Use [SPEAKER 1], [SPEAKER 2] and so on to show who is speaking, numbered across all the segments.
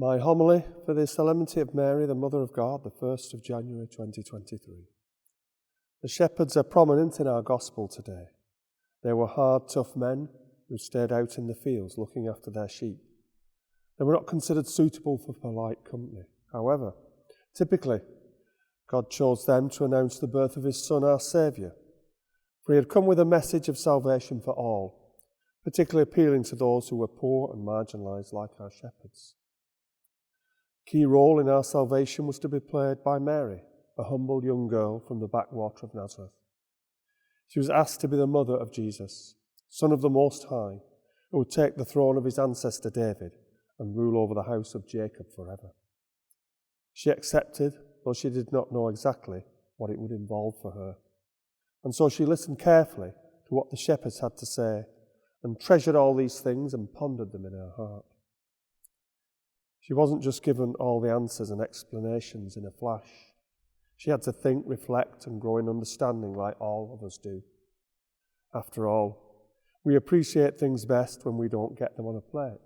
[SPEAKER 1] My homily for the Solemnity of Mary, the Mother of God, the 1st of January 2023. The shepherds are prominent in our gospel today. They were hard, tough men who stayed out in the fields looking after their sheep. They were not considered suitable for polite company. However, typically, God chose them to announce the birth of his Son, our Saviour, for he had come with a message of salvation for all, particularly appealing to those who were poor and marginalised like our shepherds. A key role in our salvation was to be played by Mary, a humble young girl from the backwater of Nazareth. She was asked to be the mother of Jesus, Son of the Most High, who would take the throne of his ancestor David and rule over the house of Jacob forever. She accepted, though she did not know exactly what it would involve for her. And so she listened carefully to what the shepherds had to say and treasured all these things and pondered them in her heart. She wasn't just given all the answers and explanations in a flash. She had to think, reflect, and grow in understanding like all of us do. After all, we appreciate things best when we don't get them on a plate,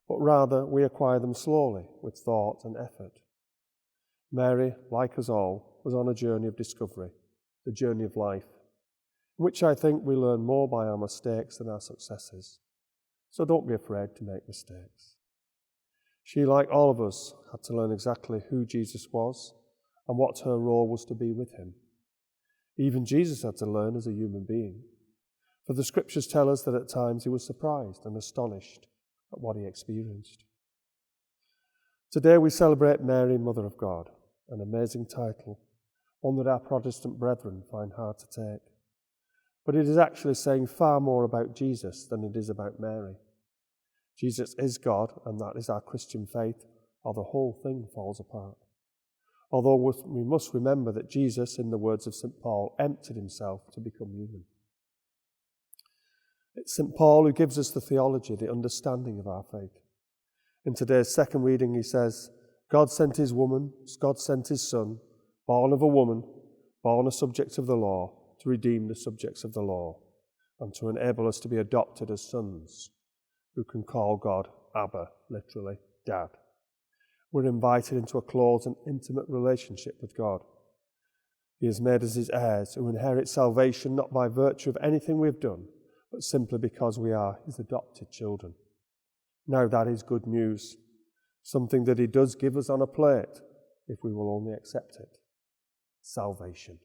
[SPEAKER 1] but rather we acquire them slowly with thought and effort. Mary, like us all, was on a journey of discovery, the journey of life, in which I think we learn more by our mistakes than our successes. So don't be afraid to make mistakes. She, like all of us, had to learn exactly who Jesus was and what her role was to be with him. Even Jesus had to learn as a human being, for the scriptures tell us that at times he was surprised and astonished at what he experienced. Today we celebrate Mary, Mother of God, an amazing title, one that our Protestant brethren find hard to take. But it is actually saying far more about Jesus than it is about Mary. Jesus is God, and that is our Christian faith, or the whole thing falls apart. Although we must remember that Jesus, in the words of St. Paul, emptied himself to become human. It's St. Paul who gives us the theology, the understanding of our faith. In today's second reading, he says, God sent his Son, born of a woman, born a subject of the law, to redeem the subjects of the law, and to enable us to be adopted as sons, who can call God Abba, literally, Dad. We're invited into a close and intimate relationship with God. He has made us his heirs, who inherit salvation not by virtue of anything we've done, but simply because we are his adopted children. Now that is good news, something that he does give us on a plate, if we will only accept it. Salvation.